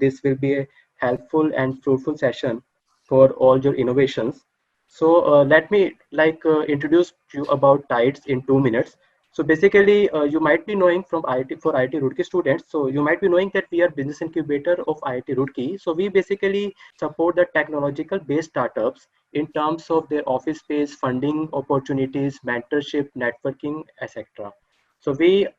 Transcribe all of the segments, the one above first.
this will be a helpful and fruitful session for all your innovations. So let me introduce you about Tides in 2 minutes. So basically, you might be knowing from IIT for IIT Roorkee students. So you might be knowing that we are business incubator of IIT Roorkee. So we basically support the technological based startups in terms of their office space, funding opportunities, mentorship, networking, etc. So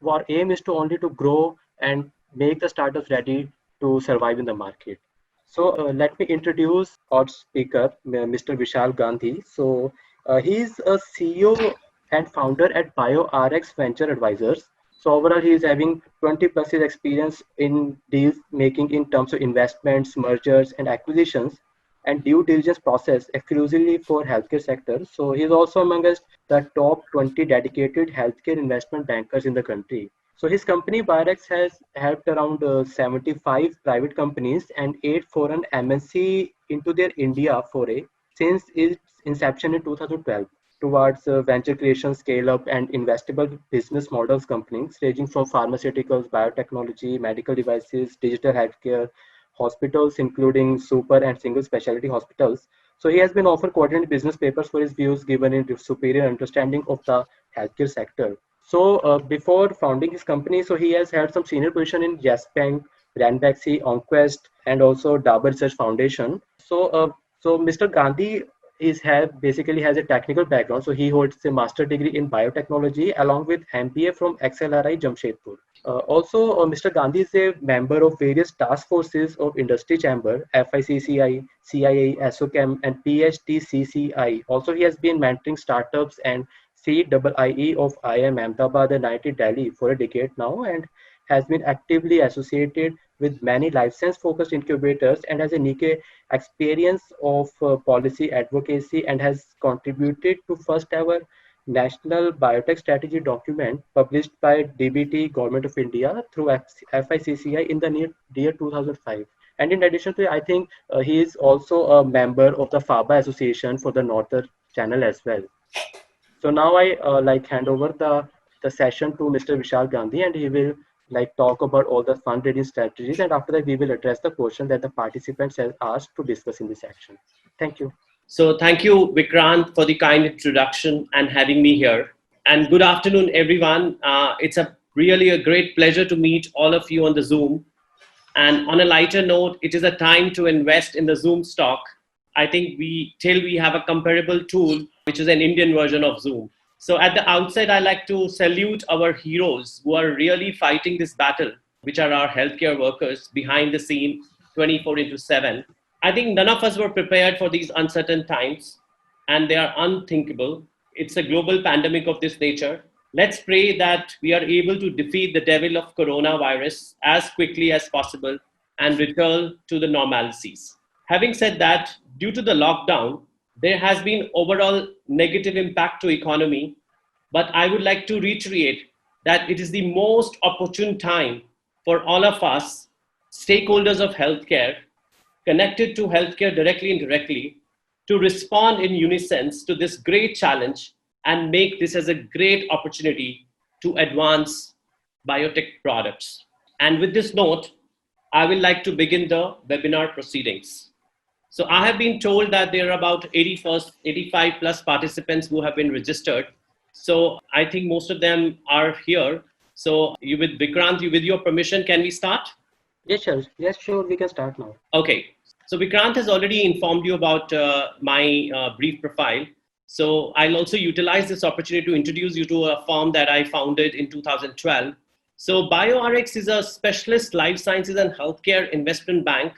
our aim is to only to grow and make the startups ready to survive in the market. So let me introduce our speaker, Mr. Vishal Gandhi. So he's a CEO and founder at BioRx Venture Advisors. So overall, he is having 20 plus years experience in deals making in terms of investments, mergers, and acquisitions, and due diligence process exclusively for healthcare sector. So he's also among us the top 20 dedicated healthcare investment bankers in the country. So his company Birex has helped around 75 private companies and 8 foreign MNC into their India foray since its inception in 2012 towards venture creation, scale up, and investable business models companies ranging from pharmaceuticals, biotechnology, medical devices, digital healthcare, hospitals, including super and single specialty hospitals. So he has been offered coordinated business papers for his views given in superior understanding of the healthcare sector. So before founding his company, so he has had some senior position in Yes Bank, Ranbaxy, Onquest, and also Dabur Research Foundation. So Mr. Gandhi basically has a technical background. So he holds a master degree in biotechnology along with MBA from XLRI Jamshedpur. Mr. Gandhi is a member of various task forces of industry chamber, FICCI, CIA, SOCAM, and PHTCCI. Also, he has been mentoring startups and CEEE of IIM Ahmedabad and IIT Delhi for a decade now, and has been actively associated with many life science focused incubators and has a unique experience of policy advocacy and has contributed to first ever National Biotech Strategy document published by DBT Government of India through FICCI in the year 2005. And in addition to, I think he is also a member of the FABA Association for the Northern Channel as well. So now I hand over the session to Mr. Vishal Gandhi, and he will talk about all the fundraising strategies, and after that we will address the question that the participants have asked to discuss in this section. Thank you. So thank you, Vikrant, for the kind introduction and having me here. And good afternoon, everyone. It's really a great pleasure to meet all of you on the Zoom. And on a lighter note, it is a time to invest in the Zoom stock. I think till we have a comparable tool, which is an Indian version of Zoom. So at the outset, I like to salute our heroes who are really fighting this battle, which are our healthcare workers behind the scene 24/7. I think none of us were prepared for these uncertain times, and they are unthinkable. It's a global pandemic of this nature. Let's pray that we are able to defeat the devil of coronavirus as quickly as possible and return to the normalcies. Having said that, due to the lockdown, there has been overall negative impact to economy, but I would like to reiterate that it is the most opportune time for all of us, stakeholders of healthcare, connected to healthcare directly and indirectly, to respond in unison to this great challenge and make this as a great opportunity to advance biotech products. And with this note, I would like to begin the webinar proceedings. So I have been told that there are about 85 plus participants who have been registered. So I think most of them are here. So with Vikrant, with your permission, can we start? Yes, sure. Yes, sure. We can start now. Okay. So Vikrant has already informed you about my brief profile. So I'll also utilize this opportunity to introduce you to a firm that I founded in 2012. So BioRx is a specialist life sciences and healthcare investment bank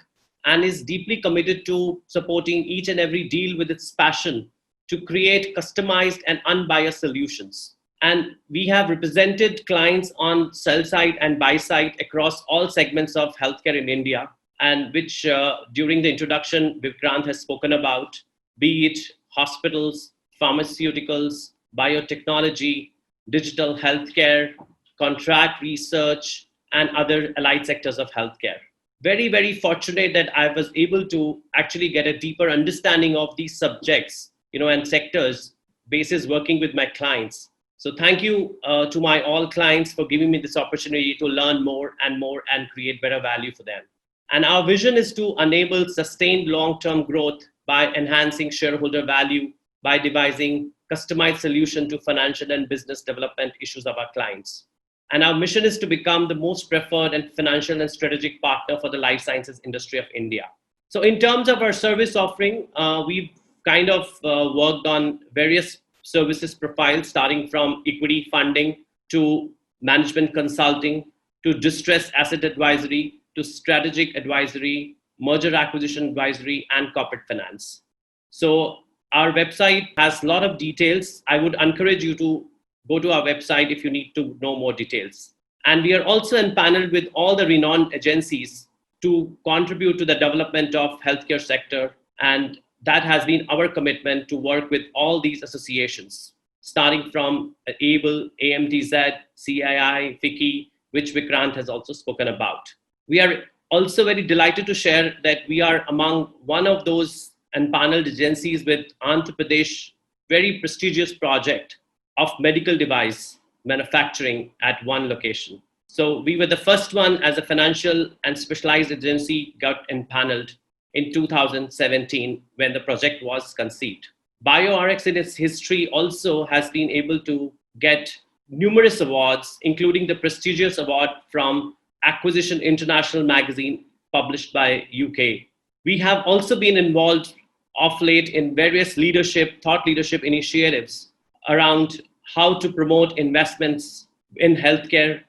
and is deeply committed to supporting each and every deal with its passion to create customized and unbiased solutions. And we have represented clients on sell side and buy side across all segments of healthcare in India, and which during the introduction, Vikrant has spoken about, be it hospitals, pharmaceuticals, biotechnology, digital healthcare, contract research, and other allied sectors of healthcare. Very, very fortunate that I was able to actually get a deeper understanding of these subjects, and sectors basis working with my clients. So thank you to my all clients for giving me this opportunity to learn more and more and create better value for them. And our vision is to enable sustained long-term growth by enhancing shareholder value, by devising customized solution to financial and business development issues of our clients. And our mission is to become the most preferred and financial and strategic partner for the life sciences industry of India. So in terms of our service offering, we've kind of worked on various services profiles, starting from equity funding to management consulting to distressed asset advisory to strategic advisory, merger acquisition advisory, and corporate finance. So our website has a lot of details. I would encourage you to go to our website if you need to know more details. And we are also empaneled with all the renowned agencies to contribute to the development of healthcare sector. And that has been our commitment to work with all these associations, starting from ABLE, AMTZ, CII, FICCI, which Vikrant has also spoken about. We are also very delighted to share that we are among one of those empaneled agencies with Andhra Pradesh very prestigious project of medical device manufacturing at one location. So we were the first one as a financial and specialized agency got empaneled in 2017 when the project was conceived. BioRx in its history also has been able to get numerous awards, including the prestigious award from Acquisition International magazine published by UK. We have also been involved of late in various thought leadership initiatives around how to promote investments in healthcare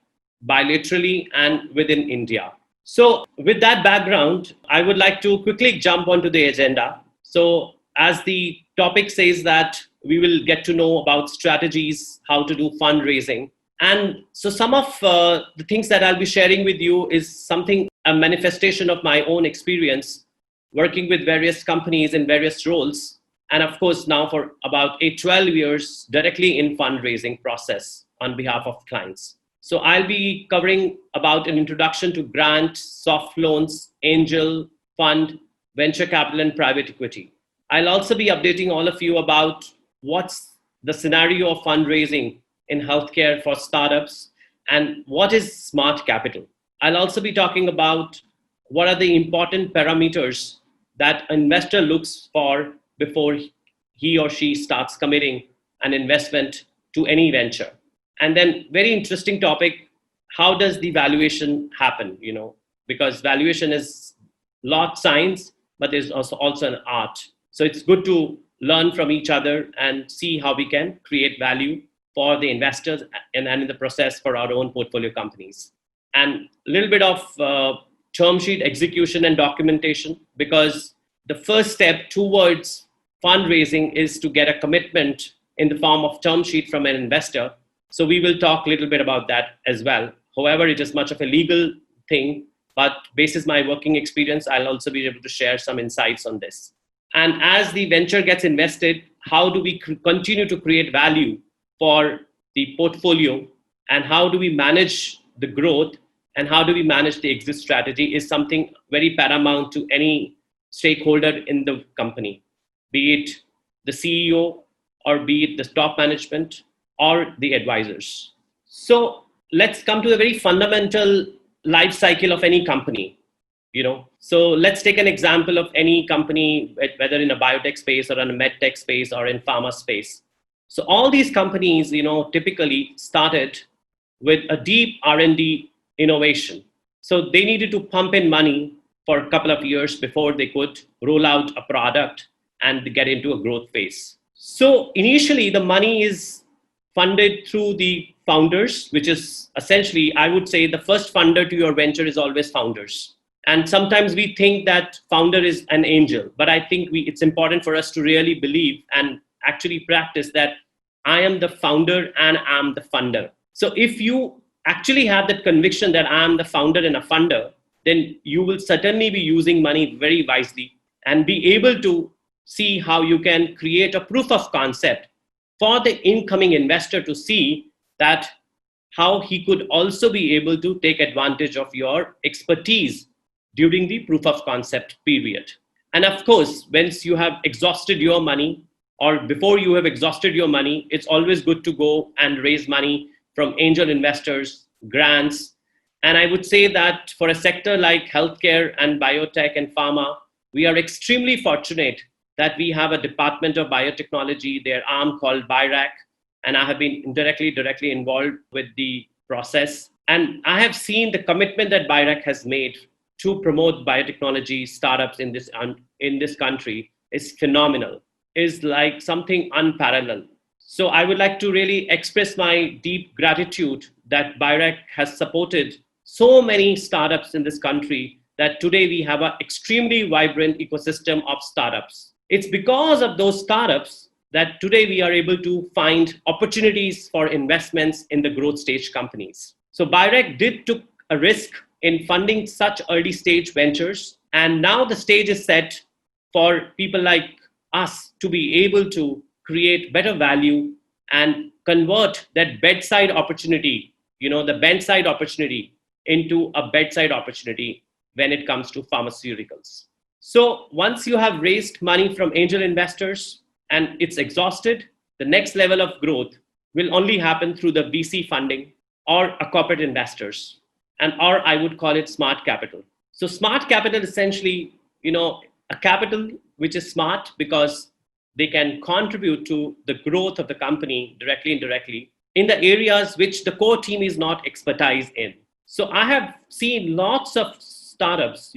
bilaterally and within India. So with that background, I would like to quickly jump onto the agenda. So as the topic says that we will get to know about strategies, how to do fundraising. And so some of the things that I'll be sharing with you is a manifestation of my own experience working with various companies in various roles. And of course, now for about 12 years directly in fundraising process on behalf of clients. So I'll be covering about an introduction to grant, soft loans, angel, fund, venture capital, and private equity. I'll also be updating all of you about what's the scenario of fundraising in healthcare for startups and what is smart capital. I'll also be talking about what are the important parameters that an investor looks for before he or she starts committing an investment to any venture. And then very interesting topic, how does the valuation happen? Because valuation is lot science, but there's also an art. So it's good to learn from each other and see how we can create value for the investors and in the process for our own portfolio companies. And a little bit of term sheet execution and documentation, because the first step towards fundraising is to get a commitment in the form of term sheet from an investor. So we will talk a little bit about that as well. However, it is much of a legal thing, but basis my working experience, I'll also be able to share some insights on this. And as the venture gets invested, how do we continue to create value for the portfolio, and how do we manage the growth, and how do we manage the exit strategy is something very paramount to any stakeholder in the company, be it the CEO or be it the top management or the advisors. So let's come to the very fundamental life cycle of any company. So let's take an example of any company, whether in a biotech space or in a medtech space or in pharma space. So all these companies, typically started with a deep R&D innovation. So they needed to pump in money for a couple of years before they could roll out a product and get into a growth phase. So initially the money is funded through the founders, which is essentially, I would say the first funder to your venture is always founders. And sometimes we think that founder is an angel, but I think it's important for us to really believe and actually practice that I am the founder and I'm the funder. So if you actually have that conviction that I'm the founder and a funder, then you will certainly be using money very wisely and be able to see how you can create a proof of concept for the incoming investor to see that how he could also be able to take advantage of your expertise during the proof of concept period. And of course, once you have exhausted your money or before you have exhausted your money, it's always good to go and raise money from angel investors, grants, And I would say that for a sector like healthcare and biotech and pharma, we are extremely fortunate that we have a department of biotechnology, their arm called BIRAC, and I have been directly involved with the process. And I have seen the commitment that BIRAC has made to promote biotechnology startups in this country is phenomenal, is like something unparalleled. So I would like to really express my deep gratitude that BIRAC has supported so many startups in this country that today we have an extremely vibrant ecosystem of startups. It's because of those startups that today we are able to find opportunities for investments in the growth stage companies. So BIRAC did took a risk in funding such early stage ventures, and now the stage is set for people like us to be able to create better value and convert that bedside opportunity, the bedside opportunity into a bedside opportunity when it comes to pharmaceuticals. So once you have raised money from angel investors and it's exhausted, the next level of growth will only happen through the VC funding or a corporate investors, and or I would call it smart capital. So smart capital essentially, a capital which is smart because they can contribute to the growth of the company directly, indirectly, in the areas which the core team is not expertise in. So I have seen lots of startups,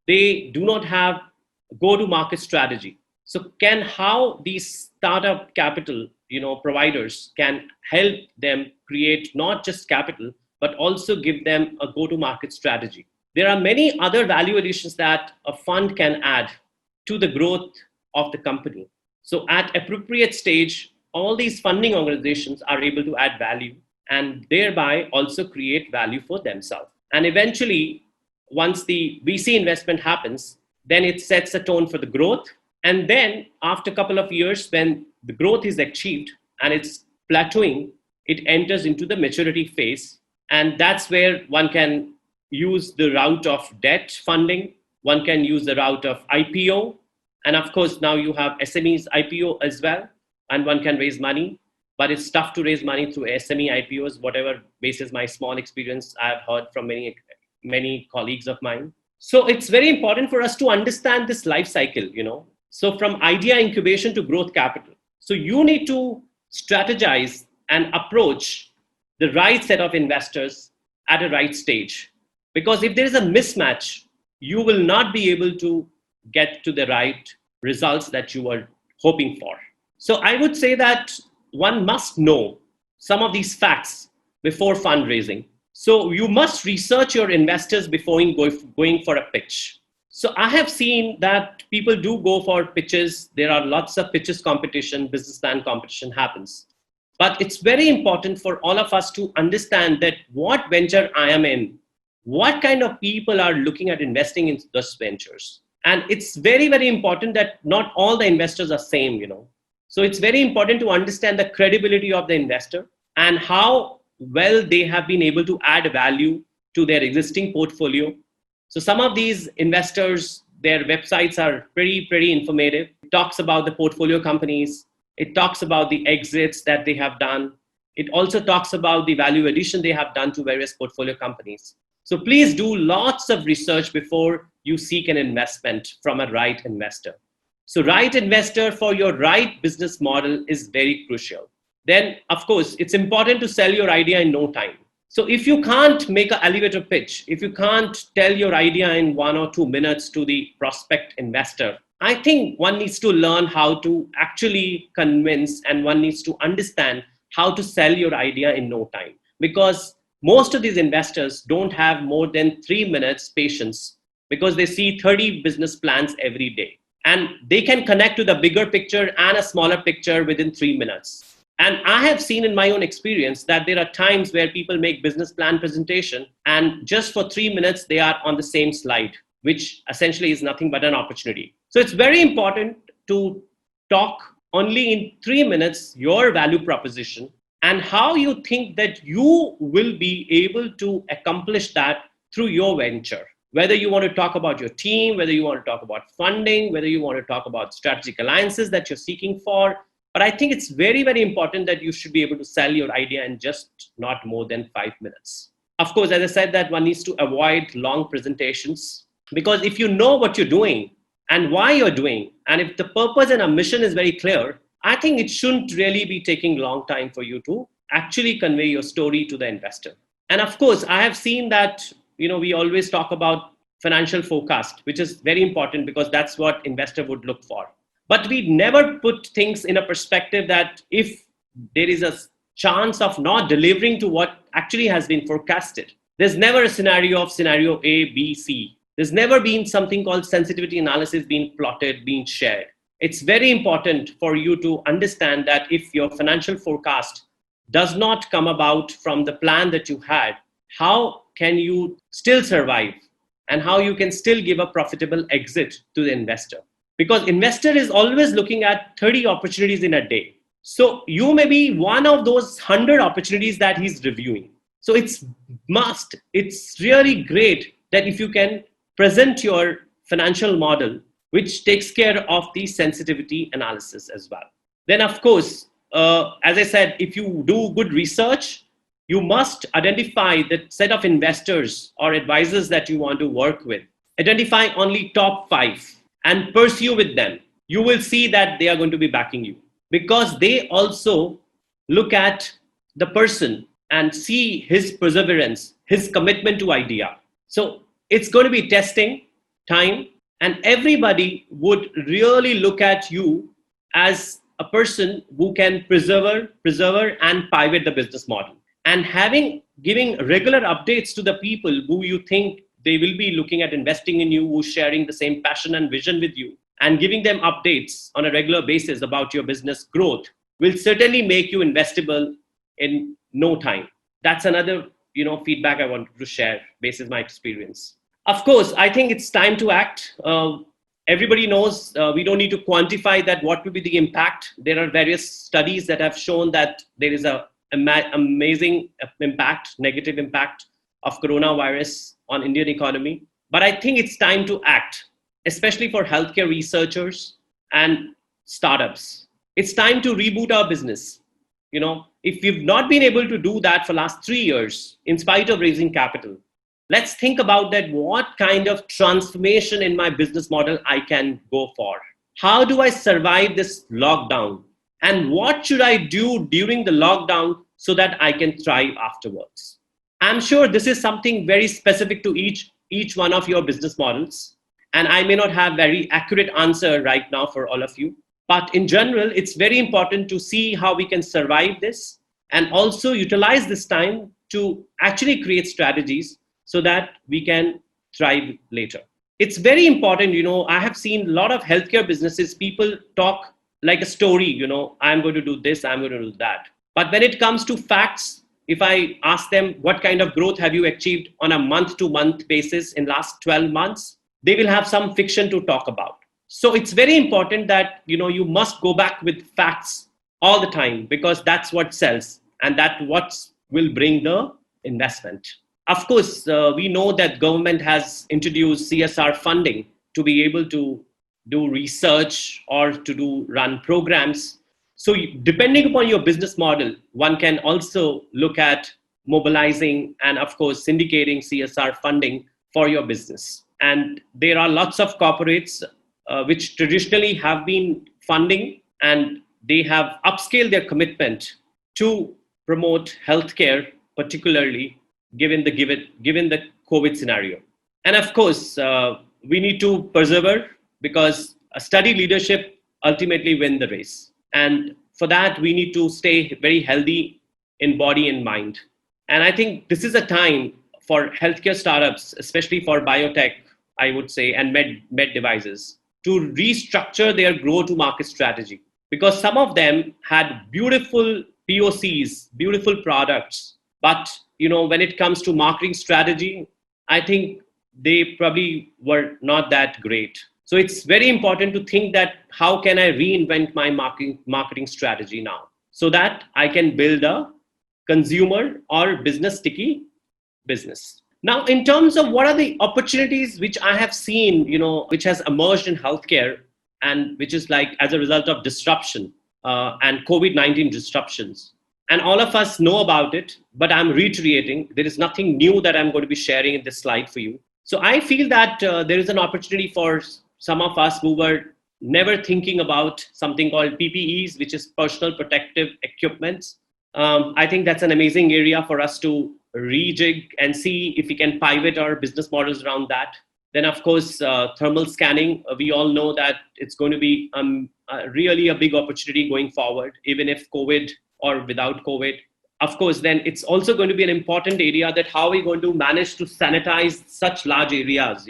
they do not have go-to-market strategy. So how these startup capital, providers can help them create not just capital, but also give them a go-to-market strategy. There are many other value additions that a fund can add to the growth of the company. So at appropriate stage, all these funding organizations are able to add value and thereby also create value for themselves. And eventually, once the VC investment happens, then it sets a tone for the growth. And then after a couple of years, when the growth is achieved and it's plateauing, it enters into the maturity phase. And that's where one can use the route of debt funding. One can use the route of IPO. And of course, now you have SMEs IPO as well, and one can raise money. But it's tough to raise money through SME IPOs, whatever basis my small experience I've heard from many colleagues of mine. So it's very important for us to understand this life cycle, So from idea incubation to growth capital. So you need to strategize and approach the right set of investors at a right stage. Because if there is a mismatch, you will not be able to get to the right results that you are hoping for. So I would say that one must know some of these facts before fundraising. So you must research your investors before going for a pitch. So I have seen that people do go for pitches. There are lots of pitches competition, business plan competition happens. But it's very important for all of us to understand that what venture I am in, what kind of people are looking at investing in those ventures. And it's very, very important that not all the investors are same, So it's very important to understand the credibility of the investor and how well they have been able to add value to their existing portfolio. So some of these investors, their websites are pretty informative. It talks about the portfolio companies. It talks about the exits that they have done. It also talks about the value addition they have done to various portfolio companies. So please do lots of research before you seek an investment from a right investor. So right investor for your right business model is very crucial. Then, of course, it's important to sell your idea in no time. So if you can't make an elevator pitch, if you can't tell your idea in 1 or 2 minutes to the prospect investor, I think one needs to learn how to actually convince, and one needs to understand how to sell your idea in no time. Because most of these investors don't have more than 3 minutes patience because they see 30 business plans every day. And they can connect to the bigger picture and a smaller picture within 3 minutes. And I have seen in my own experience that there are times where people make business plan presentation and just for 3 minutes, they are on the same slide, which essentially is nothing but an opportunity. So it's very important to talk only in 3 minutes, your value proposition and how you think that you will be able to accomplish that through your venture. Whether you want to talk about your team, whether you want to talk about funding, whether you want to talk about strategic alliances that you're seeking for. But I think it's very, very important that you should be able to sell your idea in just not more than 5 minutes. Of course, as I said, that one needs to avoid long presentations, because if you know what you're doing and why you're doing, and if the purpose and a mission is very clear, I think it shouldn't really be taking long time for you to actually convey your story to the investor. And of course, I have seen that, we always talk about financial forecast, which is very important because that's what investor would look for. But we never put things in a perspective that if there is a chance of not delivering to what actually has been forecasted, there's never a scenario of scenario A, B, C. There's never been something called sensitivity analysis being plotted, being shared. It's very important for you to understand that if your financial forecast does not come about from the plan that you had, how can you still survive and how you can still give a profitable exit to the investor? Because investor is always looking at 30 opportunities in a day. So you may be one of those 100 opportunities that he's reviewing. So it's really great that if you can present your financial model, which takes care of the sensitivity analysis as well. Then of course, as I said, if you do good research, you must identify the set of investors or advisors that you want to work with. Identify only top 5 and pursue with them. You will see that they are going to be backing you, because they also look at the person and see his perseverance, his commitment to idea. So it's going to be testing time, and everybody would really look at you as a person who can preserve and pivot the business model. And giving regular updates to the people who you think they will be looking at investing in you, who's sharing the same passion and vision with you, and giving them updates on a regular basis about your business growth will certainly make you investable in no time. That's another, feedback I wanted to share based on my experience. Of course, I think it's time to act. Everybody knows we don't need to quantify that what will be the impact. There are various studies that have shown that there is a amazing impact, negative impact of coronavirus on Indian economy. But I think it's time to act, especially for healthcare researchers and startups. It's time to reboot our business. If we've not been able to do that for last 3 years, in spite of raising capital, let's think about that. What kind of transformation in my business model I can go for? How do I survive this lockdown? And what should I do during the lockdown so that I can thrive afterwards? I'm sure this is something very specific to each one of your business models. And I may not have very accurate answer right now for all of you. But in general, it's very important to see how we can survive this and also utilize this time to actually create strategies so that we can thrive later. It's very important, I have seen a lot of healthcare businesses, people talk like a story, I'm going to do this, I'm going to do that. But when it comes to facts, if I ask them, what kind of growth have you achieved on a month-to-month basis in last 12 months, they will have some fiction to talk about. So it's very important that, you must go back with facts all the time, because that's what sells and that what will bring the investment. Of course, we know that government has introduced CSR funding to be able to do research or to run programs. So depending upon your business model, one can also look at mobilizing and of course syndicating CSR funding for your business. And there are lots of corporates which traditionally have been funding, and they have upscaled their commitment to promote healthcare, particularly given the COVID scenario. And of course, we need to persevere, because a steady leadership ultimately win the race. And for that, we need to stay very healthy in body and mind. And I think this is a time for healthcare startups, especially for biotech, I would say, and med devices, to restructure their go-to-market strategy. Because some of them had beautiful POCs, beautiful products, but when it comes to marketing strategy, I think they probably were not that great. So it's very important to think that how can I reinvent my marketing strategy now so that I can build a consumer or business sticky business. Now, in terms of what are the opportunities which I have seen, which has emerged in healthcare, and which is like as a result of disruption and COVID-19 disruptions. And all of us know about it, but I'm reiterating, there is nothing new that I'm going to be sharing in this slide for you. So I feel that there is an opportunity for some of us who were never thinking about something called PPEs, which is personal protective equipments. I think that's an amazing area for us to rejig and see if we can pivot our business models around that. Then, of course, thermal scanning. We all know that it's going to be really a big opportunity going forward, even if COVID or without COVID. Of course, then it's also going to be an important area that how we're going to manage to sanitize such large areas,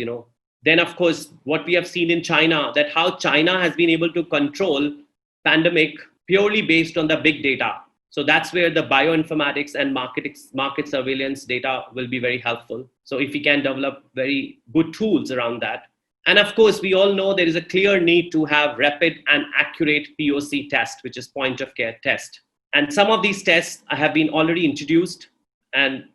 Then, of course, what we have seen in China, that how China has been able to control pandemic purely based on the big data. So that's where the bioinformatics and market surveillance data will be very helpful. So if we can develop very good tools around that. And of course, we all know there is a clear need to have rapid and accurate POC test, which is point of care test. And some of these tests have been already introduced. And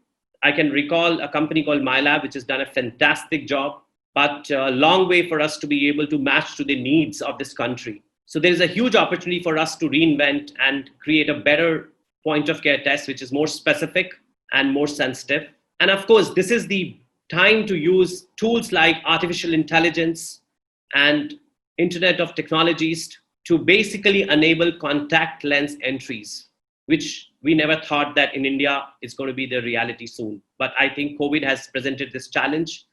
I can recall a company called MyLab, which has done a fantastic job, but a long way for us to be able to match to the needs of this country. So there's a huge opportunity for us to reinvent and create a better point of care test, which is more specific and more sensitive. And of course, this is the time to use tools like artificial intelligence and Internet of Technologies to basically enable contact lens entries, which we never thought that in India is going to be the reality soon. But I think COVID has presented this challenge.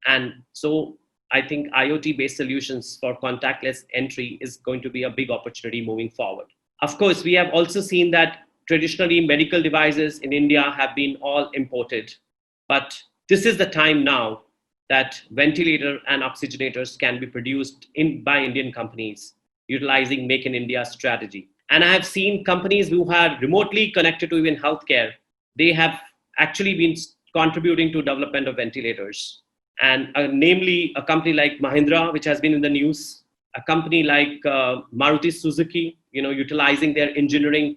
And so I think IoT-based solutions for contactless entry is going to be a big opportunity moving forward. Of course, we have also seen that traditionally medical devices in India have been all imported. But this is the time now that ventilator and oxygenators can be produced by Indian companies utilizing Make in India strategy. And I have seen companies who are remotely connected to even healthcare, they have actually been contributing to development of ventilators. And namely a company like Mahindra, which has been in the news, a company like Maruti Suzuki, utilizing their engineering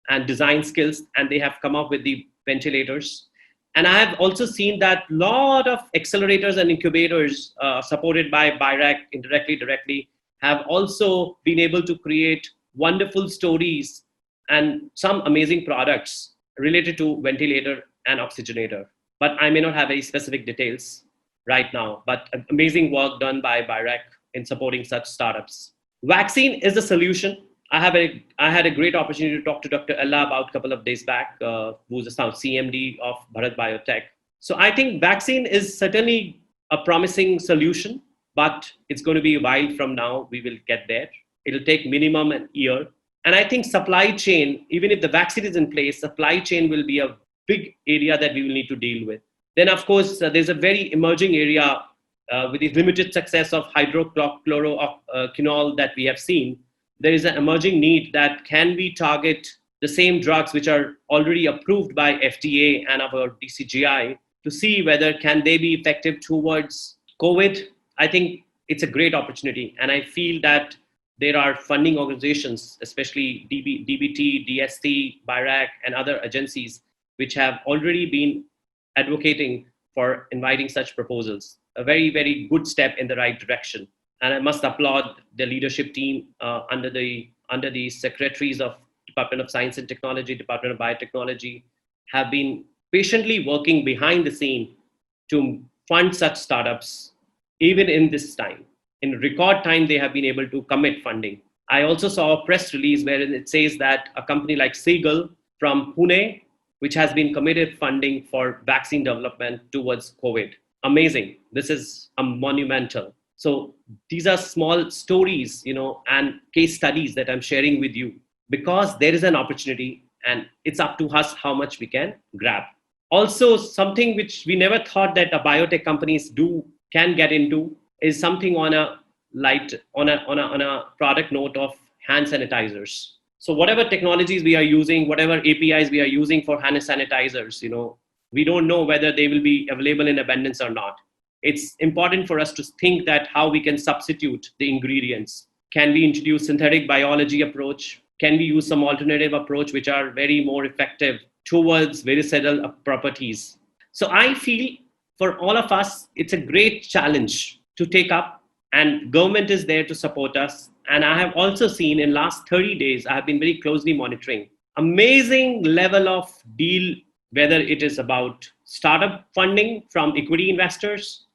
and design skills, and they have come up with the ventilators. And I have also seen that a lot of accelerators and incubators supported by BIRAC indirectly, directly, have also been able to create wonderful stories and some amazing products related to ventilator and oxygenator. But I may not have any specific details right now, but amazing work done by BIRAC in supporting such startups. Vaccine is the solution. I had a great opportunity to talk to Dr. Ella about a couple of days back, who's the CMD of Bharat Biotech. So I think vaccine is certainly a promising solution, but it's going to be a while from now. We will get there. It'll take minimum an year. And I think supply chain, even if the vaccine is in place, supply chain will be a big area that we will need to deal with. Then, of course, there's a very emerging area with the limited success of hydrochloroquinol that we have seen. There is an emerging need that can we target the same drugs which are already approved by FDA and our DCGI to see whether can they be effective towards COVID. I think it's a great opportunity. And I feel that there are funding organizations, especially DBT, DST, BIRAC, and other agencies, which have already been advocating for inviting such proposals. A very, very good step in the right direction. And I must applaud the leadership team under the secretaries of Department of Science and Technology, Department of Biotechnology, have been patiently working behind the scene to fund such startups, even in this time. In record time, they have been able to commit funding. I also saw a press release wherein it says that a company like Seagull from Pune, which has been committed funding for vaccine development towards COVID. Amazing. This is a monumental. So these are small stories, and case studies that I'm sharing with you because there is an opportunity and it's up to us how much we can grab. Also, something which we never thought that a biotech companies can get into is something on a product note of hand sanitizers. So whatever technologies we are using, whatever APIs we are using for hand sanitizers, we don't know whether they will be available in abundance or not. It's important for us to think that how we can substitute the ingredients. Can we introduce synthetic biology approach? Can we use some alternative approach which are very more effective towards virucidal properties? So I feel for all of us, it's a great challenge to take up, and government is there to support us. And I have also seen in last 30 days, I have been very closely monitoring amazing level of deal, whether it is about startup funding from equity investors,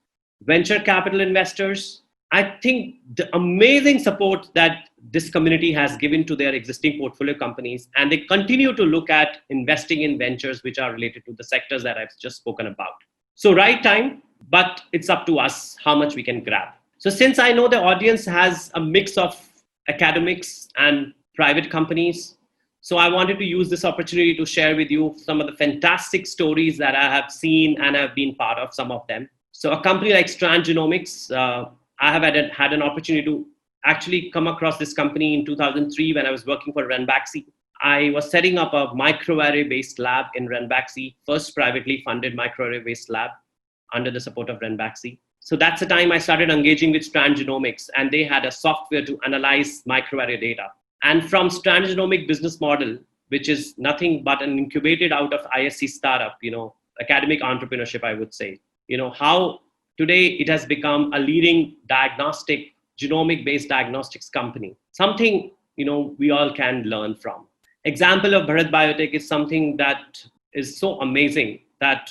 venture capital investors. I think the amazing support that this community has given to their existing portfolio companies, and they continue to look at investing in ventures which are related to the sectors that I've just spoken about. So right time, but it's up to us how much we can grab. So since I know the audience has a mix of academics and private companies, so I wanted to use this opportunity to share with you some of the fantastic stories that I have seen and have been part of some of them. So a company like Strand Genomics, I have had an opportunity to actually come across this company in 2003 when I was working for Ranbaxy. I was setting up a microarray-based lab in Ranbaxy, first privately funded microarray-based lab under the support of Ranbaxy. So that's the time I started engaging with Strand Genomics, and they had a software to analyze microarray data. And from Strand Genomic business model, which is nothing but an incubated out of ISC startup, academic entrepreneurship, I would say, how today it has become a leading diagnostic, genomic-based diagnostics company, something, we all can learn from. Example of Bharat Biotech is something that is so amazing that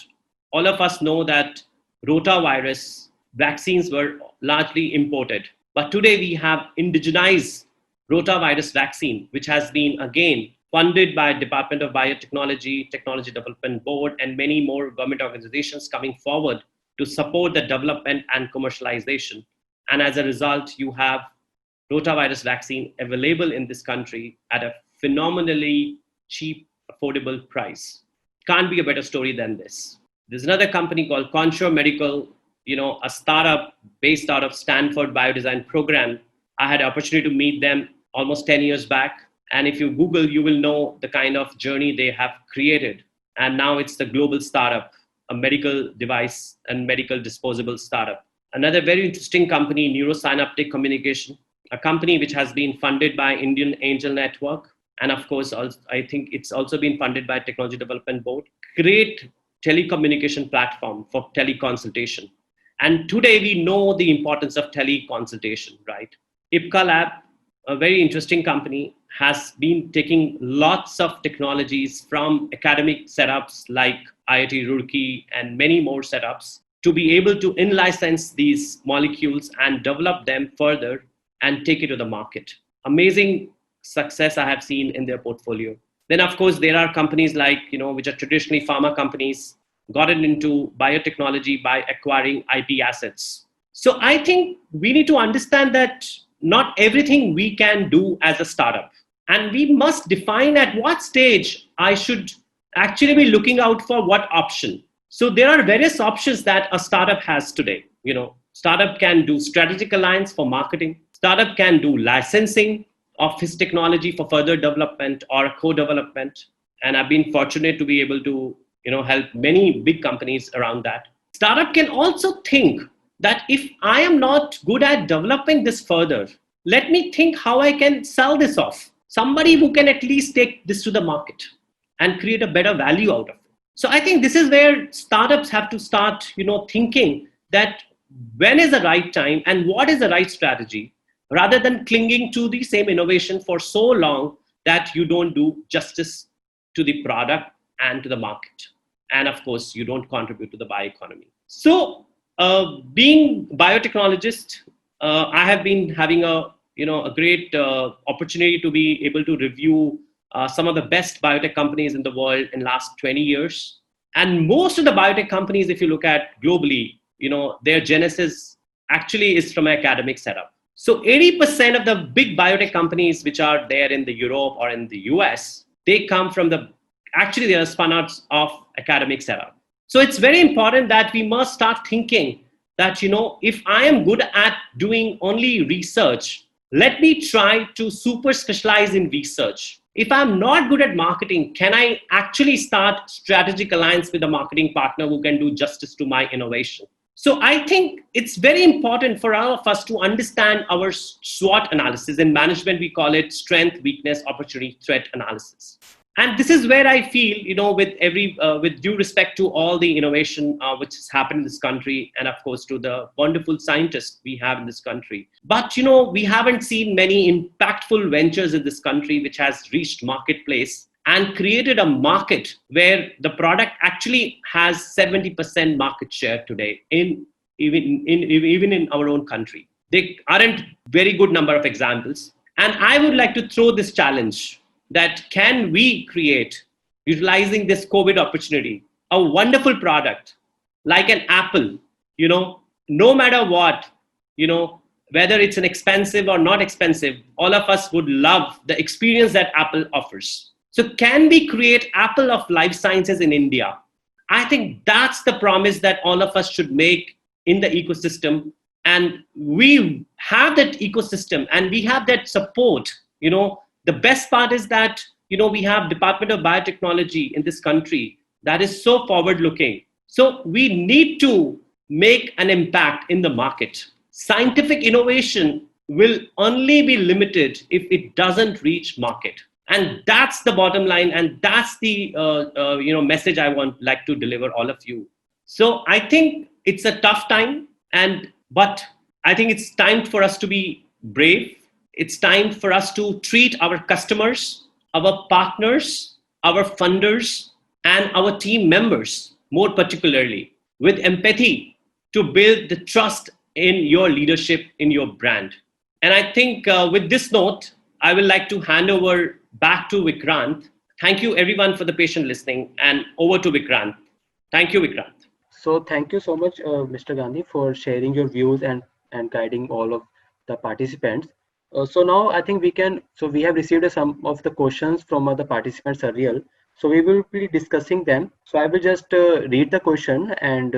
all of us know that rotavirus vaccines were largely imported. But today we have indigenized rotavirus vaccine, which has been again funded by Department of Biotechnology, Technology Development Board, and many more government organizations coming forward to support the development and commercialization. And as a result, you have rotavirus vaccine available in this country at a phenomenally cheap, affordable price. Can't be a better story than this. There's another company called Consure Medical, a startup based out of Stanford Biodesign program. I had an opportunity to meet them almost 10 years back. And if you Google, you will know the kind of journey they have created. And now it's the global startup, a medical device and medical disposable startup. Another very interesting company, Neurosynaptic Communication, a company which has been funded by Indian Angel Network. And of course, I think it's also been funded by Technology Development Board. Great telecommunication platform for teleconsultation. And today we know the importance of teleconsultation, right? Ipca Lab, a very interesting company, has been taking lots of technologies from academic setups like IIT Roorkee and many more setups to be able to in-license these molecules and develop them further and take it to the market. Amazing success I have seen in their portfolio. Then of course, there are companies like, which are traditionally pharma companies, gotten into biotechnology by acquiring IP assets. So I think we need to understand that not everything we can do as a startup. And we must define at what stage I should actually be looking out for what option. So there are various options that a startup has today. Startup can do strategic alliance for marketing. Startup can do licensing of his technology for further development or co-development. And I've been fortunate to be able to help many big companies around that. Startup can also think that if I am not good at developing this further, let me think how I can sell this off. Somebody who can at least take this to the market and create a better value out of it. So I think this is where startups have to start, thinking that when is the right time and what is the right strategy, rather than clinging to the same innovation for so long that you don't do justice to the product and to the market. And of course, you don't contribute to the bioeconomy. So being biotechnologist, I have been having a great opportunity to be able to review some of the best biotech companies in the world in the last 20 years. And most of the biotech companies, if you look at globally, their genesis actually is from an academic setup. So 80% of the big biotech companies which are there in the Europe or in the US, they come from they are spun out of academic setup. So it's very important that we must start thinking that, if I am good at doing only research, let me try to super specialize in research. If I'm not good at marketing, can I actually start strategic alliance with a marketing partner who can do justice to my innovation? So I think it's very important for all of us to understand our SWOT analysis. In management, we call it strength, weakness, opportunity, threat analysis. And this is where I feel, with due respect to all the innovation which has happened in this country, and of course to the wonderful scientists we have in this country. But, we haven't seen many impactful ventures in this country which has reached marketplace and created a market where the product actually has 70% market share today even in our own country. There aren't very good number of examples. And I would like to throw this challenge that can we create, utilizing this COVID opportunity, a wonderful product like an Apple, no matter what, whether it's an expensive or not expensive, all of us would love the experience that Apple offers. So can we create Apple of life sciences in India? I think that's the promise that all of us should make in the ecosystem. And we have that ecosystem and we have that support. The best part is that, we have Department of Biotechnology in this country that is so forward looking. So we need to make an impact in the market. Scientific innovation will only be limited if it doesn't reach market. And that's the bottom line. And that's the message I want like to deliver all of you. So I think it's a tough time, but I think it's time for us to be brave. It's time for us to treat our customers, our partners, our funders, and our team members, more particularly, with empathy to build the trust in your leadership, in your brand. And I think with this note, I would like to hand over back to Vikrant. Thank you everyone for the patient listening, and over to Vikrant. Thank you, Vikrant. So thank you so much, Mr. Gandhi, for sharing your views and guiding all of the participants. So now I think we have received some of the questions from the participants earlier. So we will be discussing them. So I will just read the question and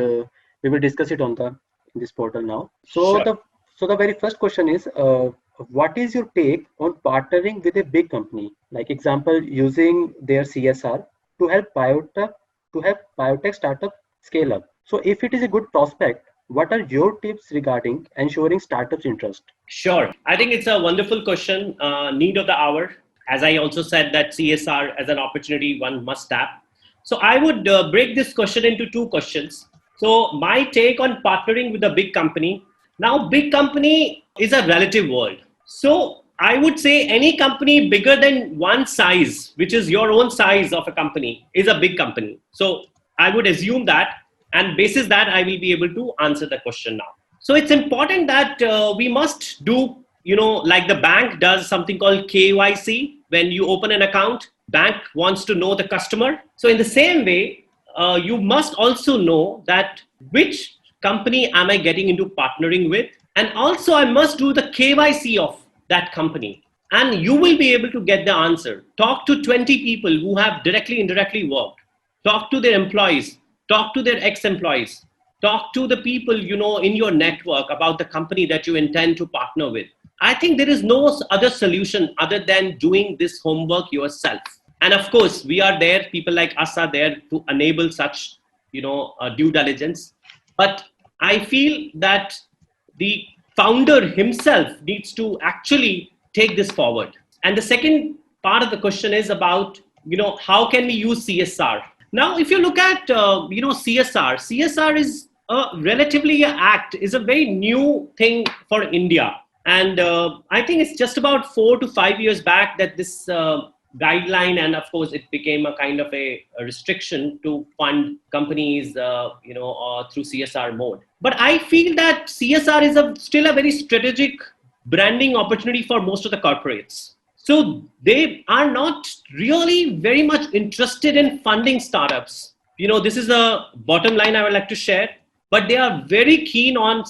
we will discuss it on this portal now. So Sure. the very first question is, what is your take on partnering with a big company, like example using their CSR to help biotech startup scale up? So if it is a good prospect, what are your tips regarding ensuring startups' interest? Sure. I think it's a wonderful question, need of the hour. As I also said that CSR as an opportunity one must tap. So I would break this question into two questions. So my take on partnering with a big company. Now, big company is a relative world. So I would say any company bigger than one size, which is your own size of a company, is a big company. So I would assume that, and basis that I will be able to answer the question now. So it's important that we must do, like the bank does something called KYC. When you open an account, bank wants to know the customer. So in the same way, you must also know that which company am I getting into partnering with. And also I must do the KYC of that company. And you will be able to get the answer. Talk to 20 people who have directly, indirectly worked. Talk to their employees. Talk to their ex-employees. Talk to the people, in your network about the company that you intend to partner with. I think there is no other solution other than doing this homework yourself. And of course, we are there. People like us are there to enable such, due diligence. But I feel that the founder himself needs to actually take this forward. And the second part of the question is about, how can we use CSR? Now, if you look at, CSR is relatively is a very new thing for India. And I think it's just about 4 to 5 years back that this guideline, and of course, it became a kind of a restriction to fund companies, through CSR mode. But I feel that CSR is still a very strategic branding opportunity for most of the corporates. So they are not really very much interested in funding startups. This is the bottom line I would like to share, but they are very keen on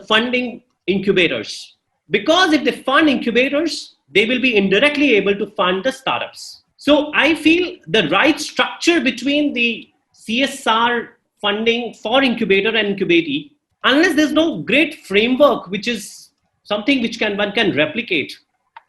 funding incubators. Because if they fund incubators, they will be indirectly able to fund the startups. So I feel the right structure between the CSR funding for incubator and incubatee, unless there's no great framework, which is something which one can replicate,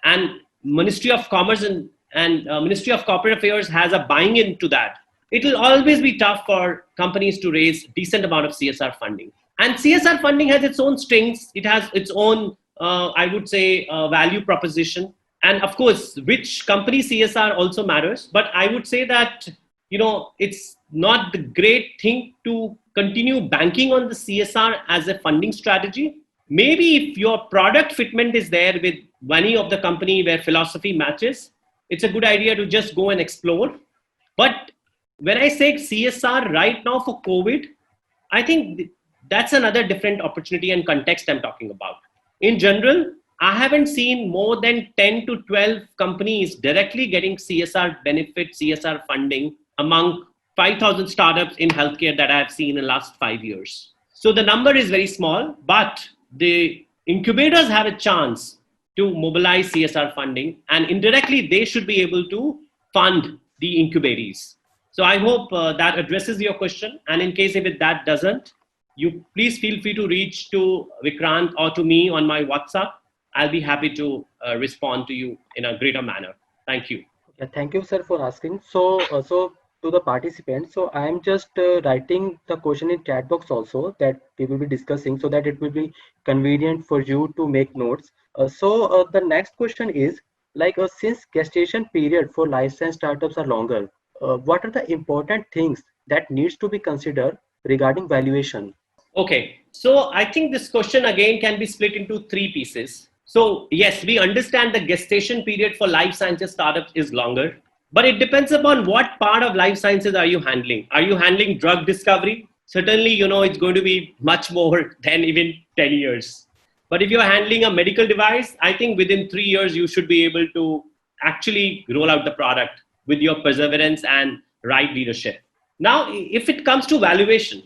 and Ministry of Commerce and Ministry of Corporate Affairs has a buying into that, it will always be tough for companies to raise decent amount of CSR funding. And CSR funding has its own strengths. It has its own, I would say, value proposition. And of course, which company CSR also matters. But I would say that, it's not the great thing to continue banking on the CSR as a funding strategy. Maybe if your product fitment is there with money of the company where philosophy matches, it's a good idea to just go and explore. But when I say CSR right now for COVID, I think that's another different opportunity and context I'm talking about. In general, I haven't seen more than 10 to 12 companies directly getting CSR benefit, CSR funding among 5,000 startups in healthcare that I have seen in the last 5 years. So the number is very small, but the incubators have a chance to mobilize CSR funding, and indirectly they should be able to fund the incubatees. So I hope that addresses your question. And in case if that doesn't, you please feel free to reach to Vikrant or to me on my WhatsApp. I'll be happy to respond to you in a greater manner. Thank you. Yeah, thank you, sir, for asking. So to the participants, so I am just writing the question in chat box also that we will be discussing so that it will be convenient for you to make notes. The next question is like since gestation period for life science startups are longer, what are the important things that needs to be considered regarding valuation? Okay, so I think this question again can be split into three pieces. So yes, we understand the gestation period for life sciences startups is longer, but it depends upon what part of life sciences are you handling. Are you handling drug discovery? Certainly, it's going to be much more than even 10 years. But if you're handling a medical device, I think within 3 years, you should be able to actually roll out the product with your perseverance and right leadership. Now, if it comes to valuation,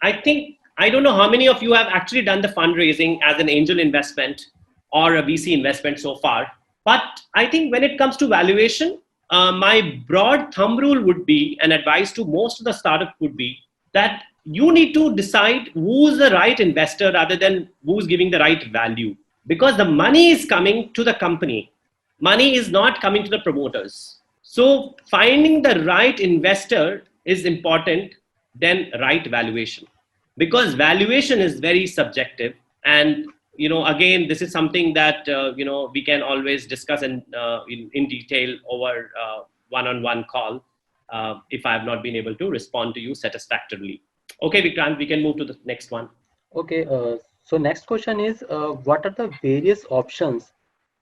I don't know how many of you have actually done the fundraising as an angel investment or a VC investment so far. But I think when it comes to valuation, my broad thumb rule would be, and advice to most of the startup would be, that you need to decide who's the right investor rather than who's giving the right value. Because the money is coming to the company. Money is not coming to the promoters. So finding the right investor is important than right valuation, because valuation is very subjective. And again, this is something that we can always discuss in detail over one-on-one call if I have not been able to respond to you satisfactorily. Okay, Vikrant, we can move to the next one. Okay, so next question is what are the various options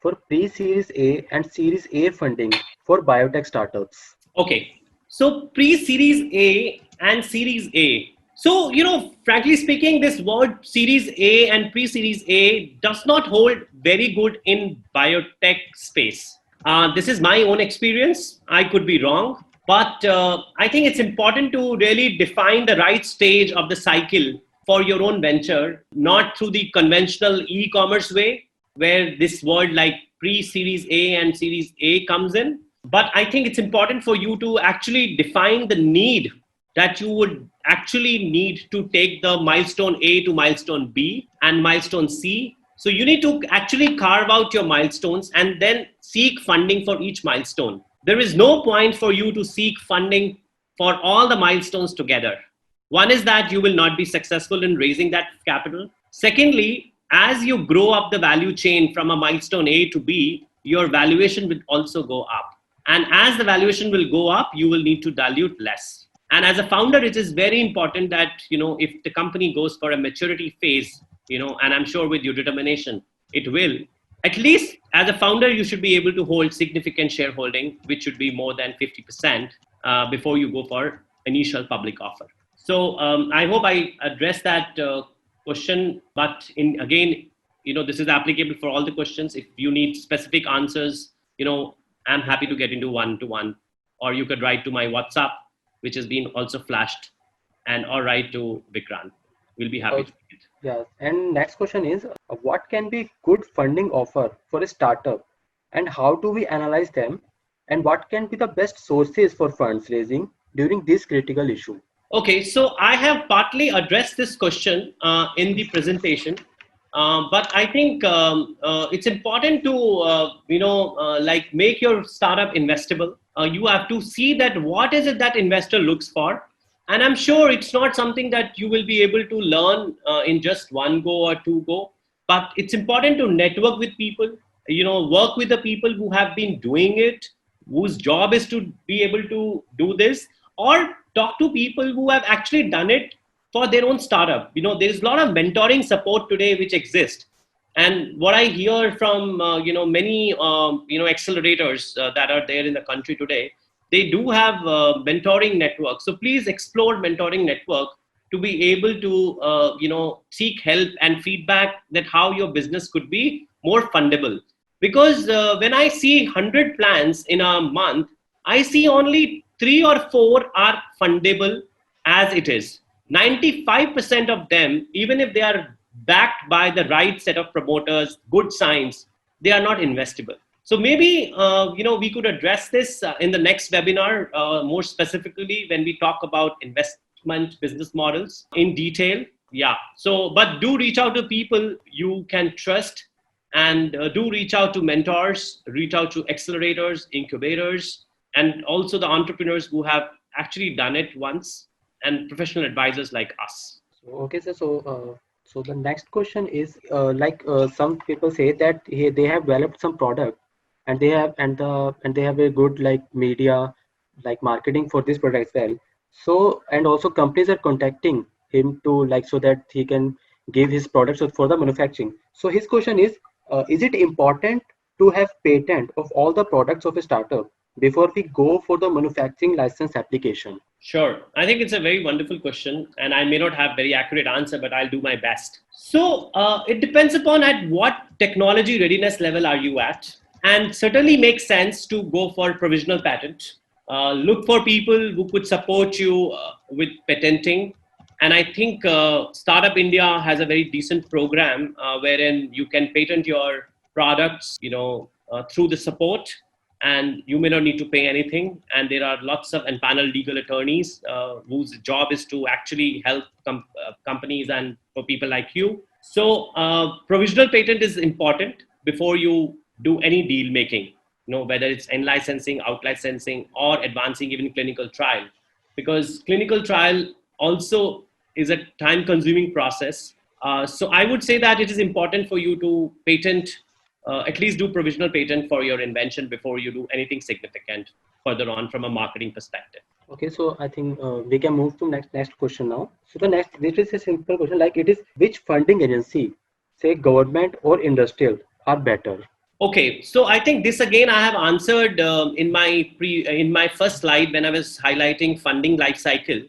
for pre-series A and series A funding for biotech startups? Okay, so pre-series A and series A. So, frankly speaking, this word series A and pre-series A does not hold very good in biotech space. This is my own experience. I could be wrong, but I think it's important to really define the right stage of the cycle for your own venture, not through the conventional e-commerce way, where this word like pre-series A and series A comes in. But I think it's important for you to actually define the need that you would actually need to take the milestone A to milestone B and milestone C. So you need to actually carve out your milestones and then seek funding for each milestone. There is no point for you to seek funding for all the milestones together. One is that you will not be successful in raising that capital. Secondly, as you grow up the value chain from a milestone A to B, your valuation will also go up. And as the valuation will go up, you will need to dilute less. And as a founder, it is very important that, if the company goes for a maturity phase, and I'm sure with your determination, it will. At least as a founder, you should be able to hold significant shareholding, which should be more than 50% before you go for initial public offer. So I hope I addressed that question. But again, this is applicable for all the questions. If you need specific answers, I'm happy to get into one-to-one, or you could write to my WhatsApp, which has been also flashed, and or write to Vikrant. We'll be happy to do it. Yeah, and next question is what can be good funding offer for a startup and how do we analyze them, and what can be the best sources for funds raising during this critical issue? Okay, so I have partly addressed this question in the presentation, but I think it's important to like make your startup investable. You have to see that what is it that investor looks for, and I'm sure it's not something that you will be able to learn in just one go or two go. But it's important to network with people, work with the people who have been doing it, whose job is to be able to do this, or talk to people who have actually done it for their own startup. There's a lot of mentoring support today which exists. And what I hear from many accelerators that are there in the country today, they do have mentoring networks. So please explore mentoring network to be able to seek help and feedback that how your business could be more fundable. Because when I see 100 plans in a month, I see only 3 or 4 are fundable as it is. 95% of them, even if they are backed by the right set of promoters, good signs, they are not investable. So maybe we could address this in the next webinar more specifically when we talk about investment business models in detail. Yeah. So, but do reach out to people you can trust, and do reach out to mentors, reach out to accelerators, incubators, and also the entrepreneurs who have actually done it once, and professional advisors like us. So, okay, sir. So the next question is some people say that they have developed some product and they have a good like media like marketing for this product as well. So and also companies are contacting him to like so that he can give his products for the manufacturing. So his question is it important to have patent of all the products of a startup before we go for the manufacturing license application? Sure. I think it's a very wonderful question, and I may not have very accurate answer, but I'll do my best. So it depends upon at what technology readiness level are you at, and certainly makes sense to go for provisional patent. Look for people who could support you with patenting, and I think Startup India has a very decent program wherein you can patent your products, through the support, and you may not need to pay anything. And there are lots of empaneled legal attorneys whose job is to actually help companies and for people like you. So provisional patent is important before you do any deal making, whether it's in licensing, out licensing, or advancing even clinical trial, because clinical trial also is a time consuming process. So I would say that it is important for you to patent, at least do provisional patent for your invention before you do anything significant further on from a marketing perspective. Okay, so I think we can move to next question now. So the next, this is a simple question, like it is which funding agency, say government or industrial, are better? Okay, so I think this again I have answered in my first slide when I was highlighting funding life cycle.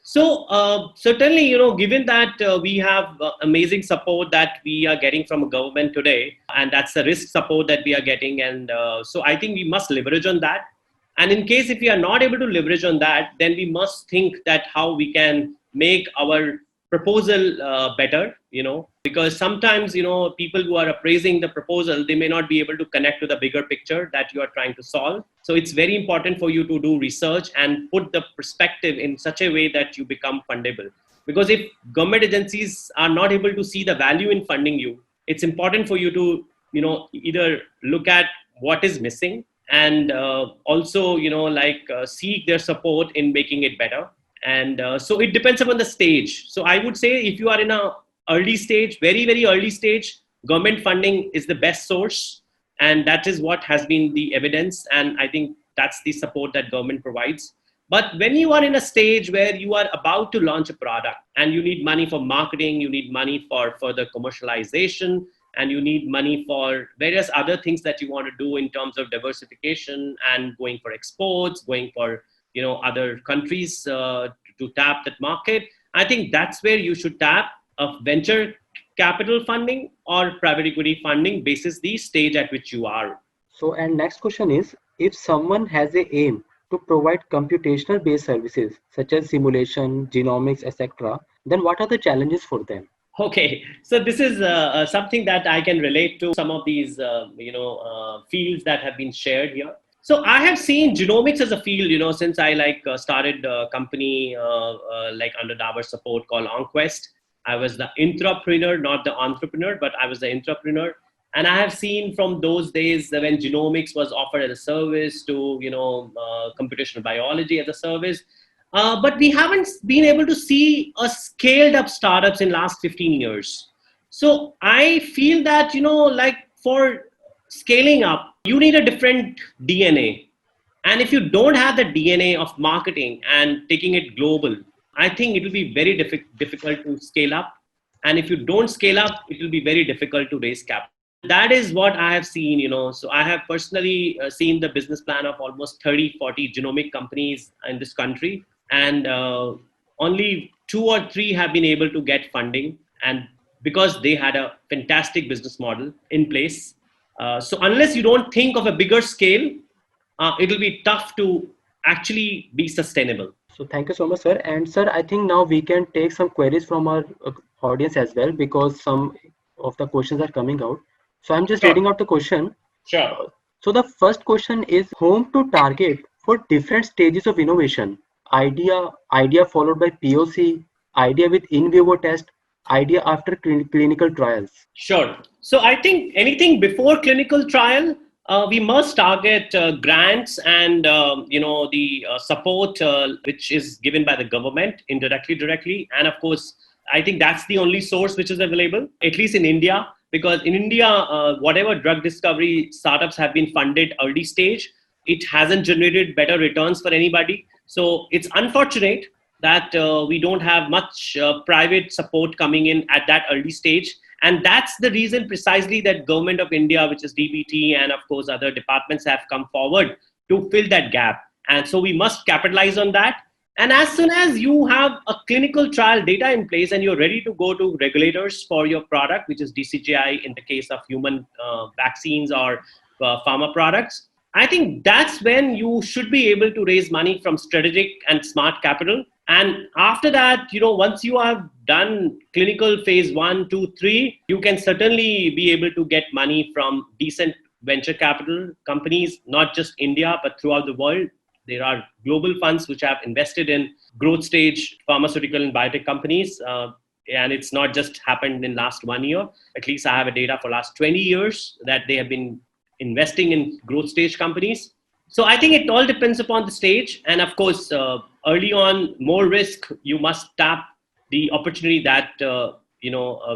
So certainly, given that we have amazing support that we are getting from government today, and that's the risk support that we are getting, and so I think we must leverage on that. And in case if we are not able to leverage on that, then we must think that how we can make our proposal better, because sometimes, people who are appraising the proposal, they may not be able to connect to the bigger picture that you are trying to solve. So it's very important for you to do research and put the perspective in such a way that you become fundable. Because if government agencies are not able to see the value in funding you, it's important for you to, either look at what is missing, and also, seek their support in making it better. And so it depends upon the stage. So I would say if you are in a early stage, very, very early stage, government funding is the best source. And that is what has been the evidence. And I think that's the support that government provides. But when you are in a stage where you are about to launch a product and you need money for marketing, you need money for further commercialization, and you need money for various other things that you want to do in terms of diversification and going for exports, going for other countries to tap that market, I think that's where you should tap of venture capital funding or private equity funding basis the stage at which you are. So, and next question is, if someone has a aim to provide computational based services such as simulation, genomics, etc., then what are the challenges for them? Okay, so this is something that I can relate to some of these fields that have been shared here. So I have seen genomics as a field, since I started a company like under Dabur support called OnQuest. I was the intrapreneur, not the entrepreneur, but I was the intrapreneur. And I have seen from those days when genomics was offered as a service to, computational biology as a service. But we haven't been able to see a scaled up startups in last 15 years. So I feel that, for scaling up, you need a different DNA. And if you don't have the DNA of marketing and taking it global, I think it will be very difficult to scale up. And if you don't scale up, it will be very difficult to raise capital. That is what I have seen, So I have personally seen the business plan of almost 30, 40 genomic companies in this country. And only two or three have been able to get funding. And because they had a fantastic business model in place. So unless you don't think of a bigger scale, it'll be tough to actually be sustainable. So thank you so much, sir. And sir, I think now we can take some queries from our audience as well, because some of the questions are coming out. So I'm just Sure. reading out the question. Sure. So the first question is whom to target for different stages of innovation. Idea followed by POC, idea with in vivo test, idea after clinical trials. Sure. So I think anything before clinical trial, we must target grants and the support which is given by the government indirectly, directly, and of course, I think that's the only source which is available, at least in India, because in India, whatever drug discovery startups have been funded early stage, it hasn't generated better returns for anybody. So it's unfortunate that we don't have much private support coming in at that early stage, and that's the reason precisely that government of India, which is DBT, and of course other departments have come forward to fill that gap. And so we must capitalize on that. And as soon as you have a clinical trial data in place and you're ready to go to regulators for your product, which is DCGI in the case of human vaccines or pharma products, I think that's when you should be able to raise money from strategic and smart capital. And after that, once you have done clinical phase 1, 2, 3, you can certainly be able to get money from decent venture capital companies, not just India, but throughout the world. There are global funds which have invested in growth stage pharmaceutical and biotech companies. And it's not just happened in last 1 year. At least I have a data for last 20 years that they have been investing in growth stage companies. So I think it all depends upon the stage. And of course, early on, more risk, you must tap the opportunity that,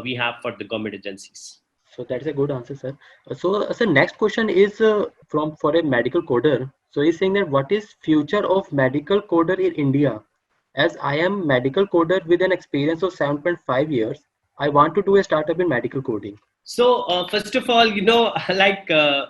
we have for the government agencies. So that's a good answer, sir. So next question is for a medical coder. So he's saying that what is future of medical coder in India? As I am medical coder with an experience of 7.5 years, I want to do a startup in medical coding. So first of all,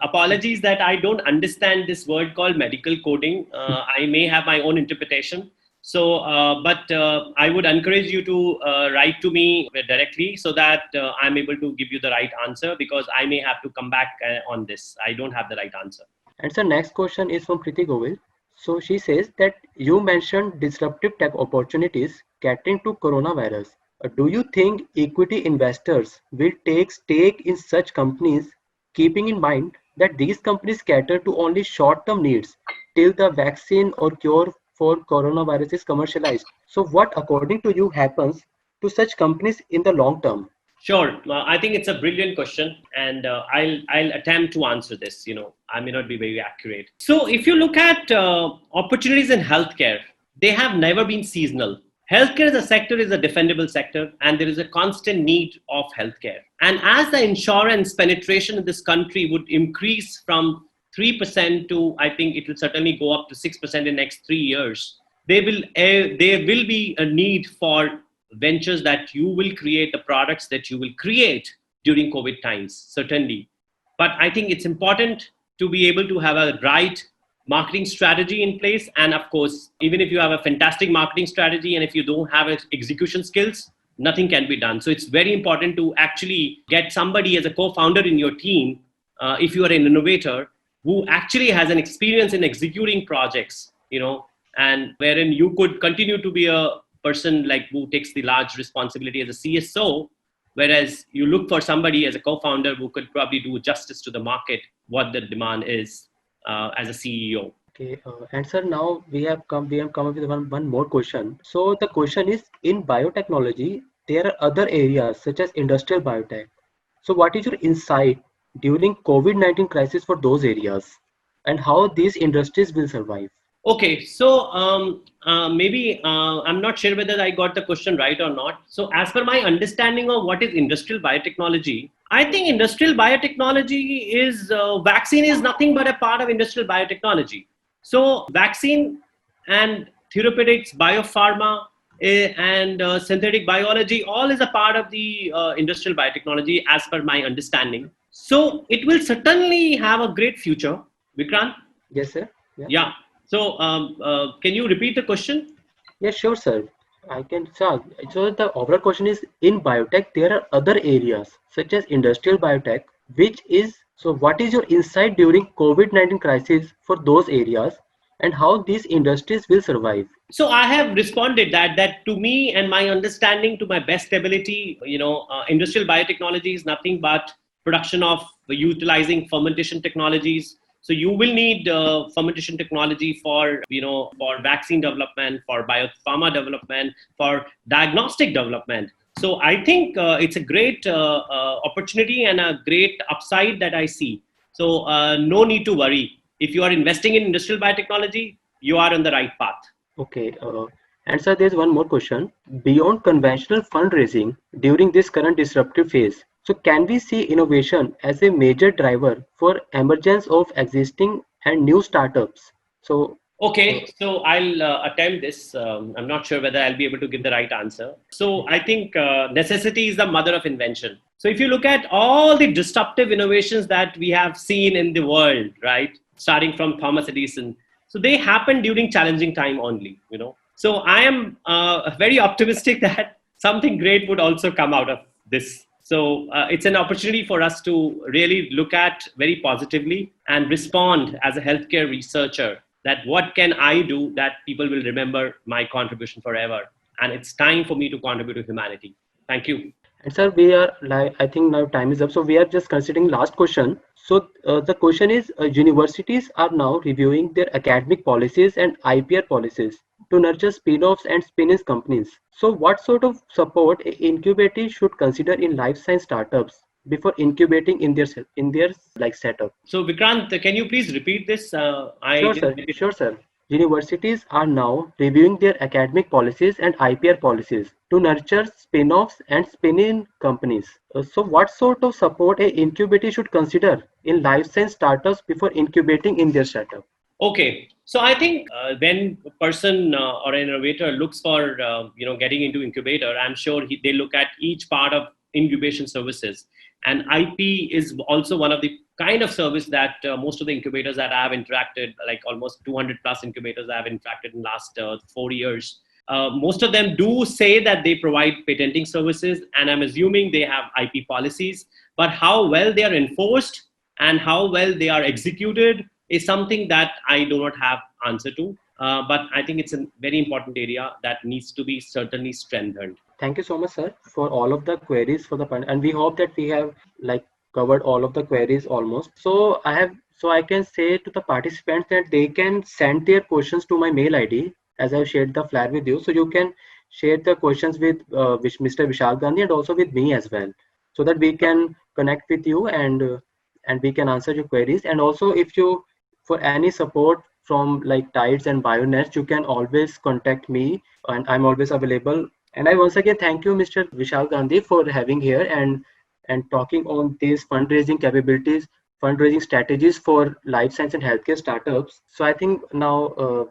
apologies that I don't understand this word called medical coding. I may have my own interpretation. So, but I would encourage you to write to me directly so that I'm able to give you the right answer, because I may have to come back on this. I don't have the right answer. And so next question is from Kriti Govil. So she says that you mentioned disruptive tech opportunities catering to coronavirus. Do you think equity investors will take stake in such companies, keeping in mind that these companies cater to only short-term needs till the vaccine or cure for coronavirus is commercialized? So what, according to you, happens to such companies in the long term? Sure. I think it's a brilliant question, and I'll attempt to answer this. I may not be very accurate. So if you look at opportunities in healthcare, they have never been seasonal. Healthcare as a sector is a defendable sector, and there is a constant need of healthcare. And as the insurance penetration in this country would increase from 3% to, I think it will certainly go up to 6% in the next 3 years, there will be a need for ventures that you will create, the products that you will create during COVID times, certainly. But I think it's important to be able to have a right marketing strategy in place. And of course, even if you have a fantastic marketing strategy and if you don't have execution skills, nothing can be done. So it's very important to actually get somebody as a co-founder in your team, if you are an innovator, who actually has an experience in executing projects, and wherein you could continue to be a person like who takes the large responsibility as a CSO, whereas you look for somebody as a co-founder who could probably do justice to the market, what the demand is as a CEO. Okay, and sir, now we have come up with one more question. So the question is, in biotechnology, there are other areas such as industrial biotech. So what is your insight during COVID-19 crisis for those areas, and how these industries will survive? Okay, so maybe I'm not sure whether I got the question right or not. So as per my understanding of what is industrial biotechnology, I think industrial biotechnology is, vaccine is nothing but a part of industrial biotechnology. So vaccine and therapeutics, biopharma and synthetic biology, all is a part of the industrial biotechnology as per my understanding. So it will certainly have a great future, Vikrant. Yes, sir. Yeah. Yeah. So can you repeat the question? Yeah, sure, sir. I can. So the overall question is, in biotech, there are other areas such as industrial biotech, which is, so what is your insight during COVID-19 crisis for those areas and how these industries will survive? So I have responded that to me and my understanding, to my best ability, industrial biotechnology is nothing but production of utilizing fermentation technologies. So you will need fermentation technology for for vaccine development, for biopharma development, for diagnostic development. So I think it's a great opportunity and a great upside that I see. So no need to worry. If you are investing in industrial biotechnology, you are on the right path. Okay, and sir, there's one more question. Beyond conventional fundraising during this current disruptive phase, so can we see innovation as a major driver for emergence of existing and new startups? So, uh, Okay, so I'll attempt this. I'm not sure whether I'll be able to give the right answer. So I think necessity is the mother of invention. So if you look at all the disruptive innovations that we have seen in the world, right, starting from Thomas Edison, so they happen during challenging time only. So I am very optimistic that something great would also come out of this. So it's an opportunity for us to really look at very positively and respond as a healthcare researcher, that what can I do that people will remember my contribution forever. And it's time for me to contribute to humanity. Thank you. and sir, we are like, I think now time is up. So we are just considering last question. So the question is, universities are now reviewing their academic policies and IPR policies to nurture spin-offs and spin-in companies. So what sort of support a incubator should consider in life science startups before incubating in their like setup? So Vikrant, can you please repeat this? I Sure, didn't sir. get it. Sure, sir. Universities are now reviewing their academic policies and IPR policies to nurture spin-offs and spin-in companies. So what sort of support a incubator should consider in life science startups before incubating in their startup? Okay, so I think when a person or an innovator looks for getting into incubator, I'm sure they look at each part of incubation services, and IP is also one of the kind of service that most of the incubators that I have interacted, like almost 200 plus incubators I have interacted in last 4 years. Most of them do say that they provide patenting services, and I'm assuming they have IP policies. But how well they are enforced and how well they are executed is something that I do not have answer to. But I think it's a very important area that needs to be certainly strengthened. Thank you so much, sir, for all of the queries for the panel, and we hope that we have like covered all of the queries almost. So I can say to the participants that they can send their questions to my mail ID as I've shared the flyer with you. So you can share the questions with Mr. Vishal Gandhi and also with me as well, so that we can connect with you and we can answer your queries. And also, if you for any support from like Tides and BioNest, you can always contact me, and I'm always available. And I once again thank you, Mr. Vishal Gandhi, for having here and talking on these fundraising capabilities, fundraising strategies for life science and healthcare startups. So I think now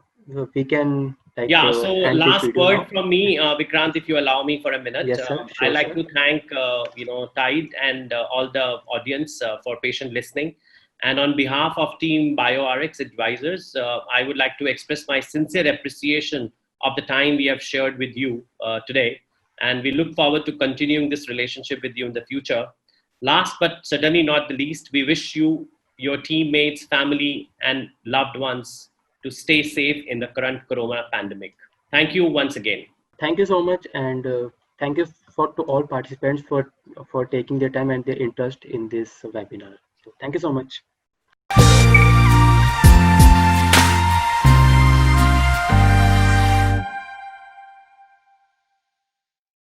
we can Yeah, so end this last video word now. from me, Vikrant, if you allow me for a minute. Yes, sir. I'd Sure, like sir. to thank, Tide and all the audience for patient listening. And on behalf of Team BioRx Advisors, I would like to express my sincere appreciation of the time we have shared with you today. And we look forward to continuing this relationship with you in the future. Last but certainly not the least, we wish you, your teammates, family, and loved ones to stay safe in the current corona pandemic. Thank you once again. Thank you so much, and thank you for to all participants for taking their time and their interest in this webinar. So thank you so much.